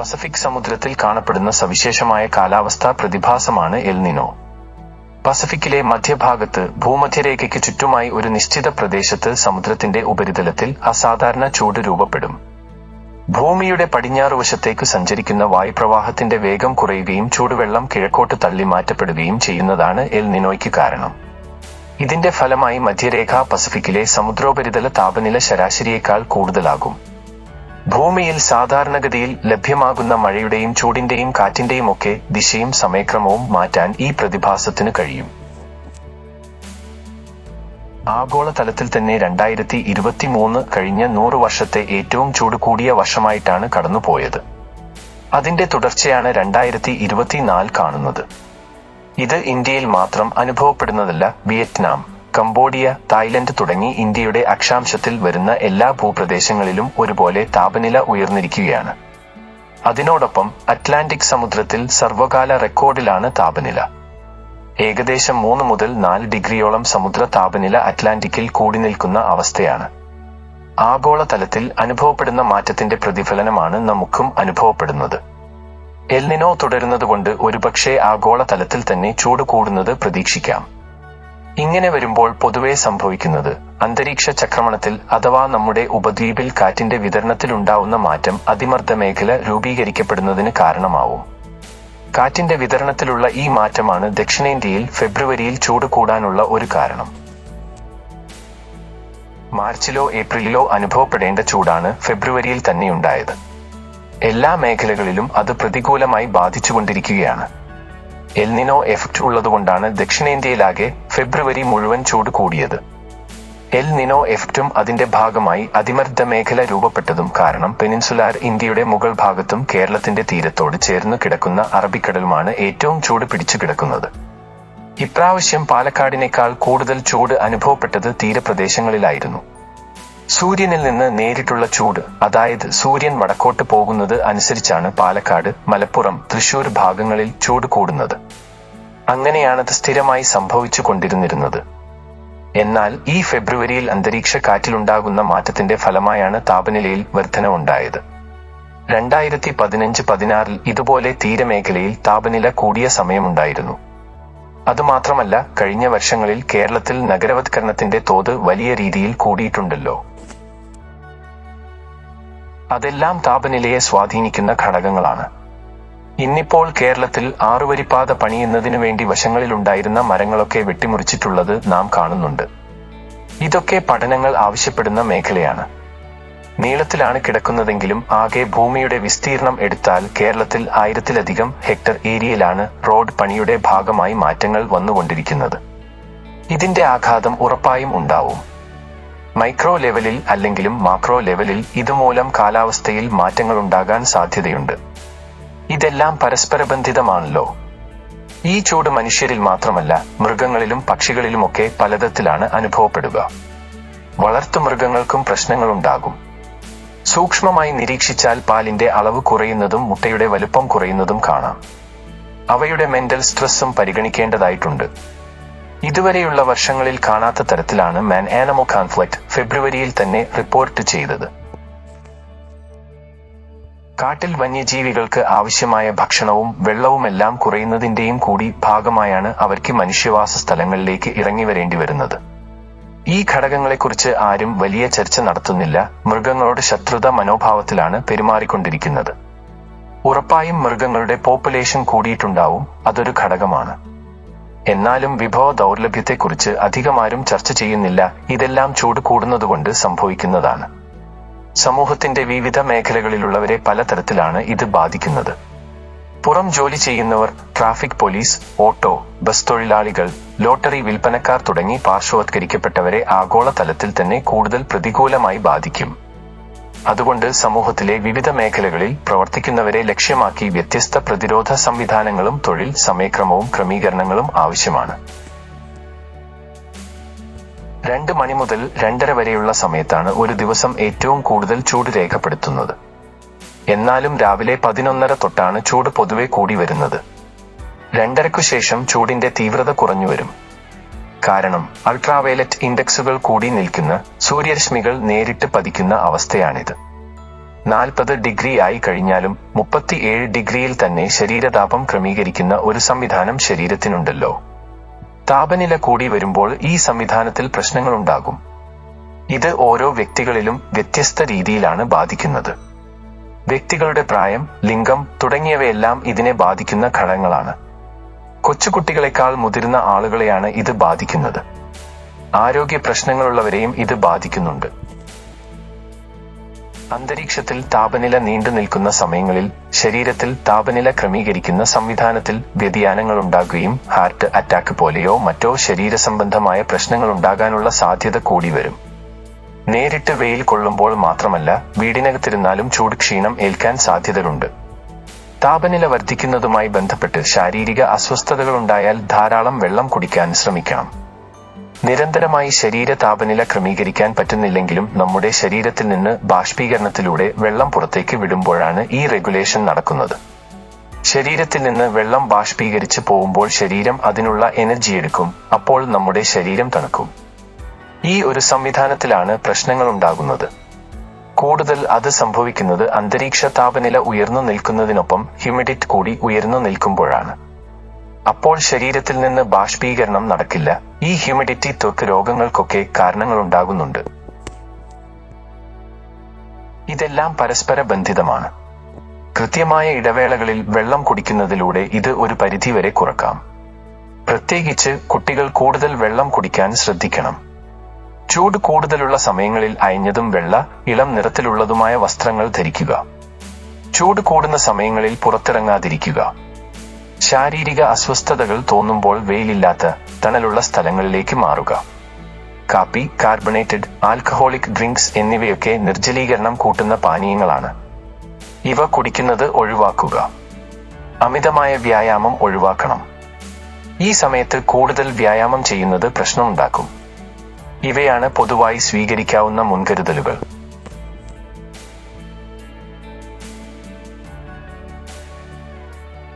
Pacific സമുദ്രത്തിൽ കാണപ്പെടുന്ന സവിശേഷമായ കാലാവസ്ഥാ പ്രതിഭാസമാണ് എൽ നിനോ. പസഫിക്കിലെ മധ്യഭാഗത്ത് ഭൂമധ്യരേഖയ്ക്ക് ചുറ്റുമായി ഒരു നിശ്ചിത പ്രദേശത്ത് സമുദ്രത്തിന്റെ ഉപരിതലത്തിൽ അസാധാരണ ചൂട് രൂപപ്പെടും. ഭൂമിയുടെ പടിഞ്ഞാറുവശത്തേക്കു സഞ്ചരിക്കുന്ന വായുപ്രവാഹത്തിന്റെ വേഗം കുറയുകയും ചൂടുവെള്ളം കിഴക്കോട്ട് തള്ളി മാറ്റപ്പെടുകയും ചെയ്യുന്നതാണ് എൽ നിനോയ്ക്ക് കാരണം. ഇതിന്റെ ഫലമായി മധ്യരേഖാ പസഫിക്കിലെ സമുദ്രോപരിതല താപനില ശരാശരിയേക്കാൾ കൂടുതലാകും. ഭൂമിയിൽ സാധാരണഗതിയിൽ ലഭ്യമാകുന്ന മഴയുടെയും ചൂടിന്റെയും കാറ്റിന്റെയും ഒക്കെ ദിശയും സമയക്രമവും മാറ്റാൻ ഈ പ്രതിഭാസത്തിന് കഴിയും. ആഗോളതലത്തിൽ തന്നെ 2023 കഴിഞ്ഞ 100 വർഷത്തെ ഏറ്റവും ചൂട് കൂടിയ വർഷമായിട്ടാണ് കടന്നുപോയത്. അതിന്റെ തുടർച്ചയാണ് 2024 കാണുന്നത്. ഇത് ഇന്ത്യയിൽ മാത്രം അനുഭവപ്പെടുന്നതല്ല. വിയറ്റ്നാം, കംബോഡിയ, തായ്ലൻഡ് തുടങ്ങി ഇന്ത്യയുടെ അക്ഷാംശത്തിൽ വരുന്ന എല്ലാ ഭൂപ്രദേശങ്ങളിലും ഒരുപോലെ താപനില ഉയർന്നിരിക്കുകയാണ്. അതിനോടൊപ്പം അറ്റ്ലാന്റിക് സമുദ്രത്തിൽ സർവകാല റെക്കോർഡിലാണ് താപനില. ഏകദേശം 3 മുതൽ 4 ഡിഗ്രിയോളം സമുദ്ര താപനില അറ്റ്ലാന്റിക്കിൽ കൂടി നിൽക്കുന്ന അവസ്ഥയാണ്. ആഗോളതലത്തിൽ അനുഭവപ്പെടുന്ന മാറ്റത്തിന്റെ പ്രതിഫലനമാണ് നമുക്കും അനുഭവപ്പെടുന്നത്. എൽ നിനോ തുടരുന്നതുകൊണ്ട് ഒരുപക്ഷേ ആഗോളതലത്തിൽ തന്നെ ചൂട് കൂടുന്നത് പ്രതീക്ഷിക്കാം. ഇങ്ങനെ വരുമ്പോൾ പൊതുവെ സംഭവിക്കുന്നത് അന്തരീക്ഷ ചക്രമണത്തിൽ അഥവാ നമ്മുടെ ഉപദ്വീപിൽ കാറ്റിന്റെ വിതരണത്തിലുണ്ടാവുന്ന മാറ്റം അതിമർദ്ദ മേഖല രൂപീകരിക്കപ്പെടുന്നതിന് കാരണമാവും. കാറ്റിന്റെ വിതരണത്തിലുള്ള ഈ മാറ്റമാണ് ദക്ഷിണേന്ത്യയിൽ ഫെബ്രുവരിയിൽ ചൂട് കൂടാനുള്ള ഒരു കാരണം. മാർച്ചിലോ ഏപ്രിലിലോ അനുഭവപ്പെടേണ്ട ചൂടാണ് ഫെബ്രുവരിയിൽ തന്നെയുണ്ടായത്. എല്ലാ മേഖലകളിലും അത് പ്രതികൂലമായി ബാധിച്ചുകൊണ്ടിരിക്കുകയാണ്. എൽ നിനോ എഫക്റ്റ് ഉള്ളതുകൊണ്ടാണ് ദക്ഷിണേന്ത്യയിലാകെ ഫെബ്രുവരി മുഴുവൻ ചൂട് കൂടിയത്. എൽ നിനോ എഫക്റ്റും അതിന്റെ ഭാഗമായി അതിമർദ്ദ മേഖല രൂപപ്പെട്ടതും കാരണം പെനിൻസുലാർ ഇന്ത്യയുടെ മുകൾ ഭാഗത്തും കേരളത്തിന്റെ തീരത്തോട് ചേർന്നു കിടക്കുന്ന അറബിക്കടലുമാണ് ഏറ്റവും ചൂട് പിടിച്ചു കിടക്കുന്നത്. ഇപ്രാവശ്യം പാലക്കാടിനേക്കാൾ കൂടുതൽ ചൂട് അനുഭവപ്പെട്ടത് തീരപ്രദേശങ്ങളിലായിരുന്നു. സൂര്യനിൽ നിന്ന് നേരിട്ടുള്ള ചൂട്, അതായത് സൂര്യൻ വടക്കോട്ട് പോകുന്നത് അനുസരിച്ചാണ് പാലക്കാട്, മലപ്പുറം, തൃശൂർ ഭാഗങ്ങളിൽ ചൂട് കൂടുന്നത്. അങ്ങനെയാണത് സ്ഥിരമായി സംഭവിച്ചു കൊണ്ടിരുന്നിരുന്നത്. എന്നാൽ ഈ ഫെബ്രുവരിയിൽ അന്തരീക്ഷ കാറ്റിലുണ്ടാകുന്ന മാറ്റത്തിന്റെ ഫലമായാണ് താപനിലയിൽ വർധനവുണ്ടായത്. 2015-16 ഇതുപോലെ തീരമേഖലയിൽ താപനില കൂടിയ സമയമുണ്ടായിരുന്നു. അതുമാത്രമല്ല, കഴിഞ്ഞ വർഷങ്ങളിൽ കേരളത്തിൽ നഗരവത്കരണത്തിന്റെ തോത് വലിയ രീതിയിൽ കൂടിയിട്ടുണ്ടല്ലോ. അതെല്ലാം താപനിലയെ സ്വാധീനിക്കുന്ന ഘടകങ്ങളാണ്. ഇന്നിപ്പോൾ കേരളത്തിൽ 6 വരിപ്പാത പണിയുന്നതിനു വേണ്ടി വശങ്ങളിലുണ്ടായിരുന്ന മരങ്ങളൊക്കെ വെട്ടിമുറിച്ചിട്ടുള്ളത് നാം കാണുന്നുണ്ട്. ഇതൊക്കെ പഠനങ്ങൾ ആവശ്യപ്പെടുന്ന മേഖലയാണ്. നീളത്തിലാണ് കിടക്കുന്നതെങ്കിലും ആകെ ഭൂമിയുടെ വിസ്തീർണം എടുത്താൽ കേരളത്തിൽ 1000-ലധികം ഹെക്ടർ ഏരിയയിലാണ് റോഡ് പണിയുടെ ഭാഗമായി മാറ്റങ്ങൾ വന്നുകൊണ്ടിരിക്കുന്നത്. ഇതിന്റെ ആഘാതം ഉറപ്പായും ഉണ്ടാവും. മൈക്രോ ലെവലിൽ അല്ലെങ്കിലും മാക്രോ ലെവലിൽ ഇതുമൂലം കാലാവസ്ഥയിൽ മാറ്റങ്ങളുണ്ടാകാൻ സാധ്യതയുണ്ട്. ഇതെല്ലാം പരസ്പരബന്ധിതമാണല്ലോ. ഈ ചൂട് മനുഷ്യരിൽ മാത്രമല്ല, മൃഗങ്ങളിലും പക്ഷികളിലുമൊക്കെ പലതരത്തിലാണ് അനുഭവപ്പെടുക. വളർത്തുമൃഗങ്ങൾക്കും പ്രശ്നങ്ങളുണ്ടാകും. സൂക്ഷ്മമായി നിരീക്ഷിച്ചാൽ പാലിന്റെ അളവ് കുറയുന്നതും മുട്ടയുടെ വലുപ്പം കുറയുന്നതും കാണാം. അവയുടെ മെന്റൽ സ്ട്രെസ്സും പരിഗണിക്കേണ്ടതായിട്ടുണ്ട്. ഇതുവരെയുള്ള വർഷങ്ങളിൽ കാണാത്ത തരത്തിലാണ് മാൻ ആനിമൽ കോൺഫ്ലിക്റ്റ് ഫെബ്രുവരിയിൽ തന്നെ റിപ്പോർട്ട് ചെയ്തത്. കാട്ടിൽ വന്യജീവികൾക്ക് ആവശ്യമായ ഭക്ഷണവും വെള്ളവുമെല്ലാം കുറയുന്നതിന്റെയും കൂടി ഭാഗമായാണ് അവർക്ക് മനുഷ്യവാസ സ്ഥലങ്ങളിലേക്ക് ഇറങ്ങിവരേണ്ടി വരുന്നത്. ഈ ഘടകങ്ങളെക്കുറിച്ച് ആരും വലിയ ചർച്ച നടത്തുന്നില്ല. മൃഗങ്ങളോട് ശത്രുത മനോഭാവത്തിലാണ് പെരുമാറിക്കൊണ്ടിരിക്കുന്നത്. ഉറപ്പായും മൃഗങ്ങളുടെ പോപ്പുലേഷൻ കൂടിയിട്ടുണ്ടാവും, അതൊരു ഘടകമാണ്. എന്നാലും വിഭവ ദൗർലഭ്യത്തെക്കുറിച്ച് അധികമാരും ചർച്ച ചെയ്യുന്നില്ല. ഇതെല്ലാം ചൂട് കൂടുന്നതുകൊണ്ട് സംഭവിക്കുന്നതാണ്. സമൂഹത്തിന്റെ വിവിധ മേഖലകളിലുള്ളവരെ പലതരത്തിലാണ് ഇത് ബാധിക്കുന്നത്. പുറം ജോലി ചെയ്യുന്നവർ, ട്രാഫിക് പോലീസ്, ഓട്ടോ, ബസ് തൊഴിലാളികൾ, ലോട്ടറി വിൽപ്പനക്കാർ തുടങ്ങി പാർശ്വവത്കരിക്കപ്പെട്ടവരെ ആഗോളതലത്തിൽ തന്നെ കൂടുതൽ പ്രതികൂലമായി ബാധിക്കും. അതുകൊണ്ട് സമൂഹത്തിലെ വിവിധ മേഖലകളിൽ പ്രവർത്തിക്കുന്നവരെ ലക്ഷ്യമാക്കി വ്യത്യസ്ത പ്രതിരോധ സംവിധാനങ്ങളും തൊഴിൽ സമയക്രമവും ക്രമീകരണങ്ങളും ആവശ്യമാണ്. 2 മണി മുതൽ 2:30 വരെയുള്ള സമയത്താണ് ഒരു ദിവസം ഏറ്റവും കൂടുതൽ ചൂട് രേഖപ്പെടുത്തുന്നത്. എന്നാലും രാവിലെ 11:30 തൊട്ടാണ് ചൂട് പൊതുവെ കൂടി വരുന്നത്. 2:30 ശേഷം ചൂടിന്റെ തീവ്രത കുറഞ്ഞു വരും. കാരണം അൾട്രാവയലറ്റ് ഇൻഡെക്സുകൾ കൂടി നിൽക്കുന്ന സൂര്യരശ്മികൾ നേരിട്ട് പതിക്കുന്ന അവസ്ഥയാണിത്. 40 ഡിഗ്രി ആയി കഴിഞ്ഞാലും 37 ഡിഗ്രിയിൽ തന്നെ ശരീരതാപം ക്രമീകരിക്കുന്ന ഒരു സംവിധാനം ശരീരത്തിനുണ്ടല്ലോ. താപനില കൂടി വരുമ്പോൾ ഈ സംവിധാനത്തിൽ പ്രശ്നങ്ങളുണ്ടാകും. ഇത് ഓരോ വ്യക്തികളിലും വ്യത്യസ്ത രീതിയിലാണ് ബാധിക്കുന്നത്. വ്യക്തികളുടെ പ്രായം, ലിംഗം തുടങ്ങിയവയെല്ലാം ഇതിനെ ബാധിക്കുന്ന ഘടകങ്ങളാണ്. കൊച്ചുകുട്ടികളെക്കാൾ മുതിർന്ന ആളുകളെയാണ് ഇത് ബാധിക്കുന്നത്. ആരോഗ്യ പ്രശ്നങ്ങളുള്ളവരെയും ഇത് ബാധിക്കുന്നുണ്ട്. അന്തരീക്ഷത്തിൽ താപനില നീണ്ടു നിൽക്കുന്ന സമയങ്ങളിൽ ശരീരത്തിൽ താപനില ക്രമീകരിക്കുന്ന സംവിധാനത്തിൽ വ്യതിയാനങ്ങൾ ഉണ്ടാകുകയും ഹാർട്ട് അറ്റാക്ക് പോലെയോ മറ്റോ ശരീരസംബന്ധമായ പ്രശ്നങ്ങൾ ഉണ്ടാകാനുള്ള സാധ്യത കൂടി വരും. നേരിട്ട് വെയിൽ കൊള്ളുമ്പോൾ മാത്രമല്ല, വീടിനകത്തിരുന്നാലും ചൂട് ക്ഷീണം ഏൽക്കാൻ സാധ്യതയുണ്ട്. താപനില വർദ്ധിക്കുന്നതുമായി ബന്ധപ്പെട്ട് ശാരീരിക അസ്വസ്ഥതകളുണ്ടായാൽ ധാരാളം വെള്ളം കുടിക്കാൻ ശ്രമിക്കണം. നിരന്തരമായി ശരീര താപനില ക്രമീകരിക്കാൻ പറ്റുന്നില്ലെങ്കിലും നമ്മുടെ ശരീരത്തിൽ നിന്ന് ബാഷ്പീകരണത്തിലൂടെ വെള്ളം പുറത്തേക്ക് വിടുമ്പോഴാണ് ഈ റെഗുലേഷൻ നടക്കുന്നത്. ശരീരത്തിൽ നിന്ന് വെള്ളം ബാഷ്പീകരിച്ച് പോകുമ്പോൾ ശരീരം അതിനുള്ള എനർജി എടുക്കും. അപ്പോൾ നമ്മുടെ ശരീരം തണുക്കും. ഈ ഒരു സംവിധാനത്തിലാണ് പ്രശ്നങ്ങൾ ഉണ്ടാകുന്നത്. കൂടുതൽ അത് സംഭവിക്കുന്നത് അന്തരീക്ഷ താപനില ഉയർന്നു നിൽക്കുന്നതിനൊപ്പം ഹ്യൂമിഡിറ്റി കൂടി ഉയർന്നു നിൽക്കുമ്പോഴാണ്. അപ്പോൾ ശരീരത്തിൽ നിന്ന് ബാഷ്പീകരണം നടക്കില്ല. ഈ ഹ്യൂമിഡിറ്റി ത്വക്ക് രോഗങ്ങൾക്കൊക്കെ കാരണങ്ങളുണ്ടാകുന്നുണ്ട്. ഇതെല്ലാം പരസ്പര ബന്ധിതമാണ്. കൃത്യമായ ഇടവേളകളിൽ വെള്ളം കുടിക്കുന്നതിലൂടെ ഇത് ഒരു പരിധിവരെ കുറക്കാം. പ്രത്യേകിച്ച് കുട്ടികൾ കൂടുതൽ വെള്ളം കുടിക്കാൻ ശ്രദ്ധിക്കണം. ചൂട് കൂടുതലുള്ള സമയങ്ങളിൽ അയഞ്ഞതും വെള്ള, ഇളം നിറത്തിലുള്ളതുമായ വസ്ത്രങ്ങൾ ധരിക്കുക. ചൂട് കൂടുന്ന സമയങ്ങളിൽ പുറത്തിറങ്ങാതിരിക്കുക. ശാരീരിക അസ്വസ്ഥതകൾ തോന്നുമ്പോൾ വെയിലില്ലാത്ത, തണലുള്ള സ്ഥലങ്ങളിലേക്ക് മാറുക. കാപ്പി, കാർബണേറ്റഡ്, ആൽക്കഹോളിക് ഡ്രിങ്ക്സ് എന്നിവയൊക്കെ നിർജ്ജലീകരണം കൂട്ടുന്ന പാനീയങ്ങളാണ്. ഇവ കുടിക്കുന്നത് ഒഴിവാക്കുക. അമിതമായ വ്യായാമം ഒഴിവാക്കണം. ഈ സമയത്ത് കൂടുതൽ വ്യായാമം ചെയ്യുന്നത് പ്രശ്നമുണ്ടാക്കും. ഇവയാണ് പൊതുവായി സ്വീകരിക്കാവുന്ന മുൻകരുതലുകൾ.